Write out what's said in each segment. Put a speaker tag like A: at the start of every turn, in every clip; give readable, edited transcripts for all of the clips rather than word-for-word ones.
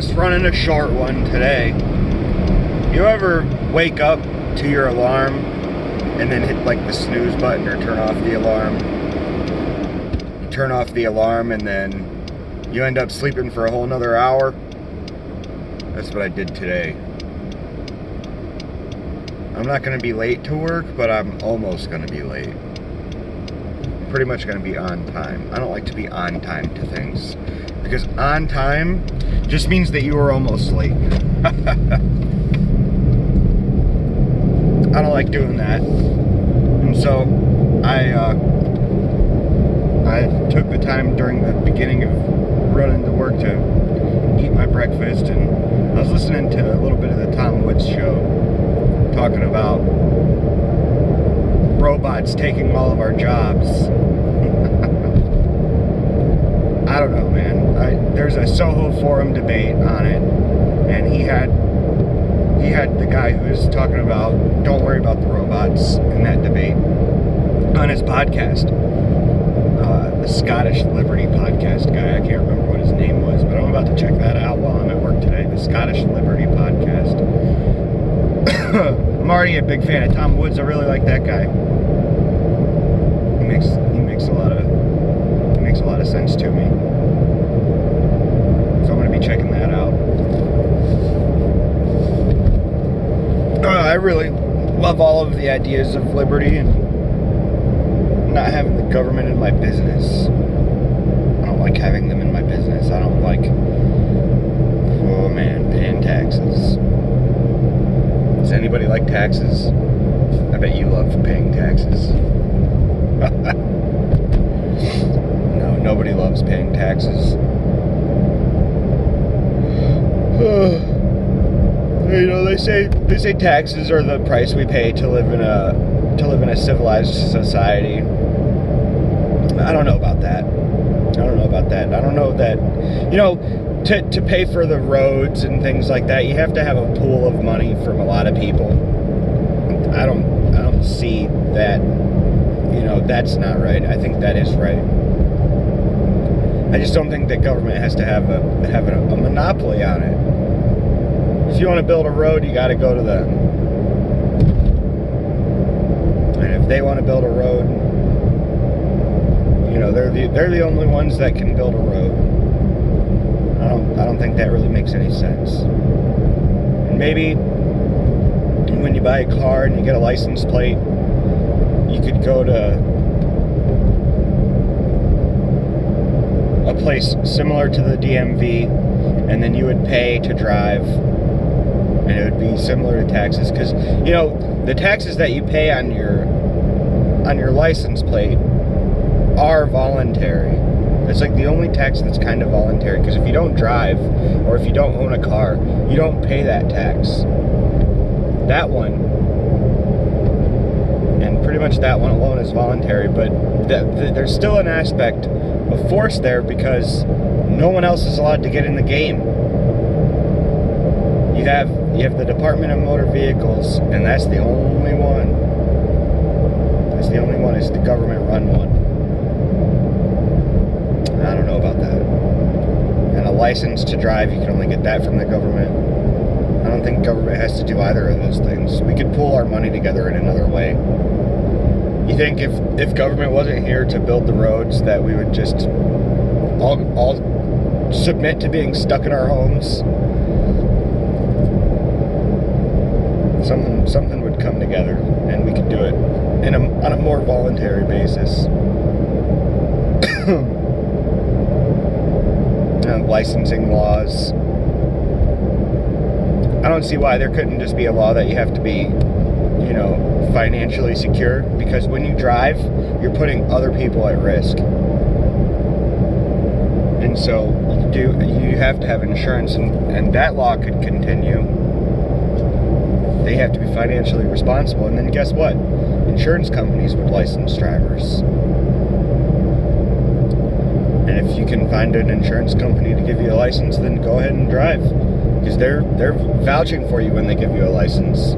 A: just running a short one today. You ever wake up to your alarm and then hit like the snooze button or turn off the alarm? You turn off the alarm and then you end up sleeping for a whole nother hour? That's what I did today. I'm not going to be late to work, but I'm almost going to be late. Pretty much going to be on time. I don't like to be on time to things, because on time just means that you were almost late. I don't like doing that. And so I took the time during the beginning of running to work to eat my breakfast, and I was listening to a little bit of the Tom Woods show, talking about robots taking all of our jobs. I don't know, man. There's a Soho Forum debate on it, and he had the guy who was talking about don't worry about the robots in that debate on his podcast, the Scottish Liberty podcast guy. I can't remember what his name was, but I'm about to check that out while I'm at work today. The Scottish Liberty podcast. I'm already a big fan of Tom Woods. I really like that guy. He makes a lot of sense to me. So I'm going to be checking that out. I really love all of the ideas of liberty and not having the government in my business. I don't like having them in my business. I don't like, oh man, paying taxes. Does anybody like taxes? I bet you love paying taxes. No, nobody loves paying taxes. You know, they say taxes are the price we pay to live in a civilized society. I don't know about that. I don't know that, you know, to pay for the roads and things like that, you have to have a pool of money from a lot of people. I don't see that, you know, that's not right. I think that is right. I just don't think that government has to have a monopoly on it. If you want to build a road, you got to go to them. And if they want to build a road, you know, they're the only ones that can build a road. I don't think that really makes any sense. And maybe when you buy a car and you get a license plate, you could go to a place similar to the DMV, and then you would pay to drive, and it would be similar to taxes, because, you know, the taxes that you pay on your license plate are voluntary. It's like the only tax that's kind of voluntary, because if you don't drive, or if you don't own a car, you don't pay that tax. That one, and pretty much that one alone, is voluntary, but there's still an aspect of force there, because no one else is allowed to get in the game. You have the Department of Motor Vehicles, and that's the only one. That's the only one. It's the government-run one. I don't know about that. And a license to drive, you can only get that from the government. I don't think government has to do either of those things. We could pool our money together in another way. You think if government wasn't here to build the roads, that we would just all submit to being stuck in our homes? Something would come together, and we could do it on a more voluntary basis. Licensing laws. I don't see why there couldn't just be a law that you have to be, you know, financially secure, because when you drive, you're putting other people at risk. And so you have to have insurance, and that law could continue. They have to be financially responsible, and then guess what? Insurance companies would license drivers. And if you can find an insurance company to give you a license, then go ahead and drive, because they're vouching for you when they give you a license.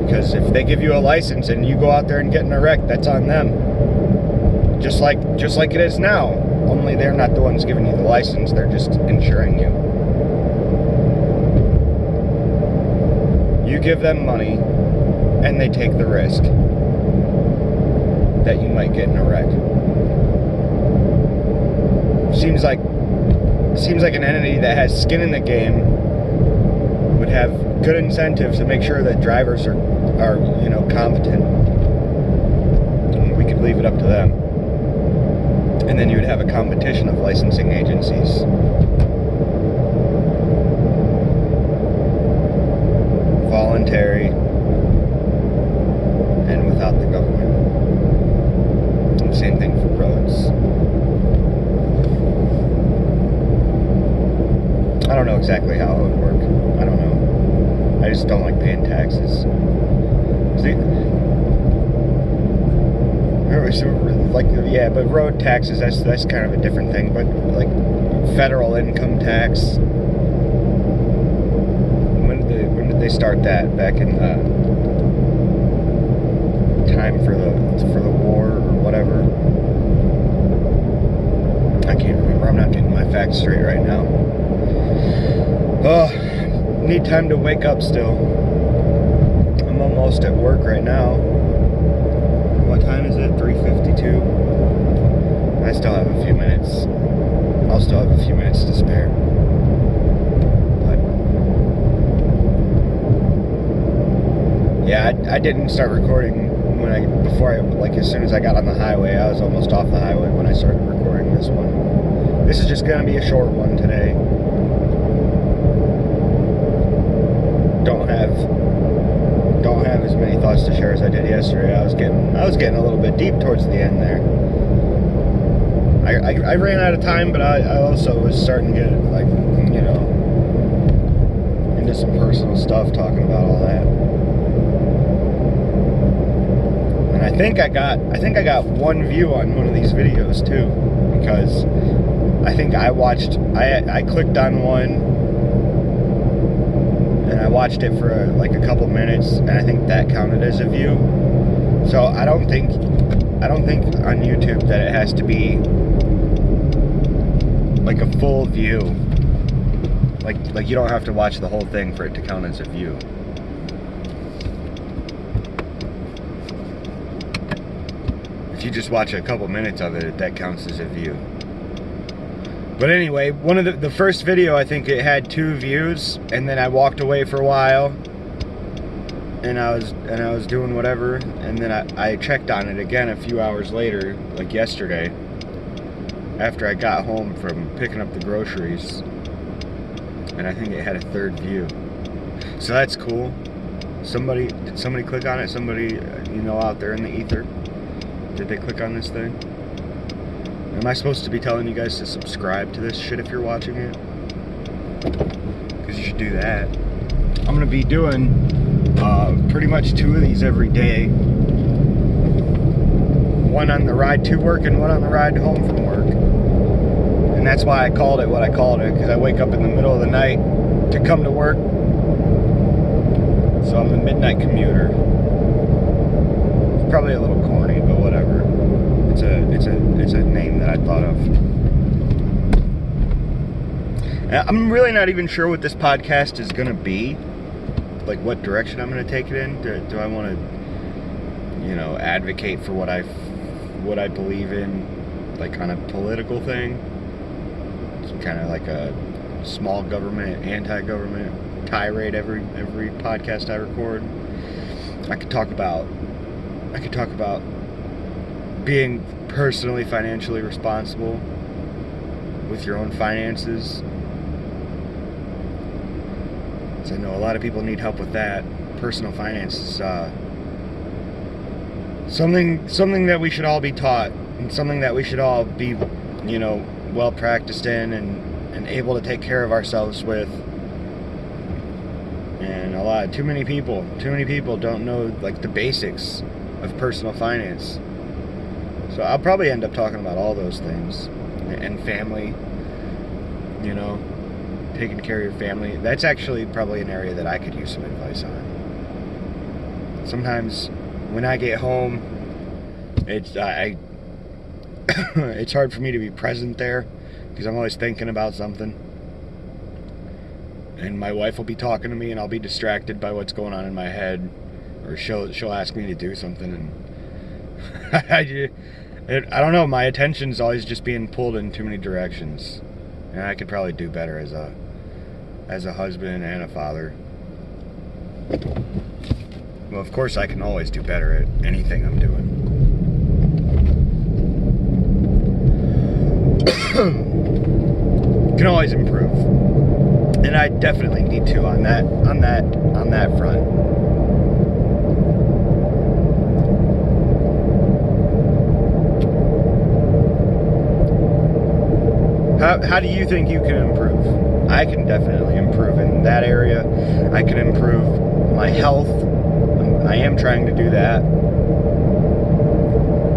A: Because if they give you a license and you go out there and get in a wreck, that's on them. Just like it is now. Only they're not the ones giving you the license, they're just insuring you. You give them money, and they take the risk that you might get in a wreck. Seems like an entity that has skin in the game would have good incentives to make sure that drivers are competent. We could leave it up to them. And then you would have a competition of licensing agencies. Voluntary and without the government. And same thing for roads. I don't know exactly how it would work. I don't know. I just don't like paying taxes. But road taxes, that's kind of a different thing. But like federal income tax, when did they start that? Back in time for the war or whatever. I can't remember. I'm not getting my facts straight right now. Oh, need time to wake up still. I'm almost at work right now. What time is it? 3:52. I still have a few minutes. I'll still have a few minutes to spare. But yeah, I didn't start recording as soon as I got on the highway. I was almost off the highway when I started recording this one. This is just gonna be a short one today. Don't have as many thoughts to share as I did yesterday. I was getting a little bit deep towards the end there. I ran out of time, but I also was starting to get into some personal stuff, talking about all that. And I think I got one view on one of these videos too, because I think I clicked on one. And I watched it for a couple minutes, and I think that counted as a view. So I don't think on YouTube that it has to be like a full view. Like you don't have to watch the whole thing for it to count as a view. If you just watch a couple minutes of it, that counts as a view. But anyway, one of the first video, I think it had 2 views, and then I walked away for a while, and I was doing whatever, and then I checked on it again a few hours later, like yesterday, after I got home from picking up the groceries, and I think it had a 3rd view. So that's cool. Did somebody click on it? Somebody out there in the ether? Did they click on this thing? Am I supposed to be telling you guys to subscribe to this shit if you're watching it? Because you should do that. I'm going to be doing pretty much 2 of these every day. One on the ride to work and one on the ride home from work. And that's why I called it what I called it, because I wake up in the middle of the night to come to work. So I'm the midnight commuter. It's probably a little corny, but whatever. It's a name that I thought of. I'm really not even sure what this podcast is gonna be, like what direction I'm gonna take it in. Do I want to, advocate for what I believe in, like on a political thing? It's kind of like a small government, anti-government tirade every podcast I record. I could talk about being personally financially responsible with your own finances. So I know a lot of people need help with that. Personal finance is something that we should all be taught, and something that we should all be, well practiced in and able to take care of ourselves with. And too many people don't know like the basics of personal finance. So I'll probably end up talking about all those things. And family, taking care of your family. That's actually probably an area that I could use some advice on. Sometimes when I get home, it's hard for me to be present there because I'm always thinking about something. and my wife will be talking to me, and I'll be distracted by what's going on in my head, or she'll ask me to do something, and I don't know. My attention's always just being pulled in too many directions, and I could probably do better as a husband and a father. Well, of course, I can always do better at anything I'm doing. Can always improve, and I definitely need to on that front. How do you think you can improve? I can definitely improve in that area. I can improve my health. I am trying to do that.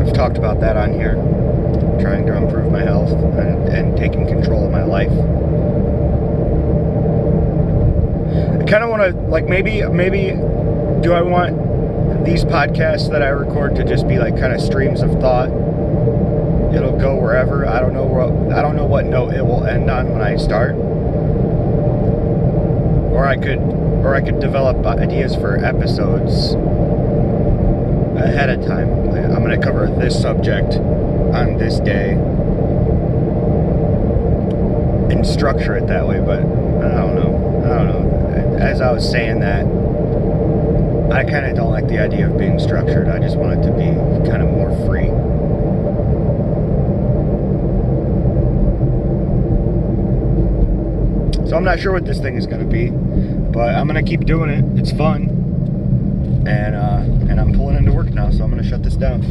A: I've talked about that on here. Trying to improve my health and taking control of my life. I kind of want to, like, maybe do I want these podcasts that I record to just be like kind of streams of thought? It'll go wherever. I don't know what note it will end on when I start. Or I could develop ideas for episodes ahead of time. I'm going to cover this subject on this day and structure it that way, but I don't know. As I was saying that, I kind of don't like the idea of being structured. I just want it to be kind of more free. So I'm not sure what this thing is going to be, but I'm going to keep doing it. It's fun. And I'm pulling into work now, so I'm going to shut this down.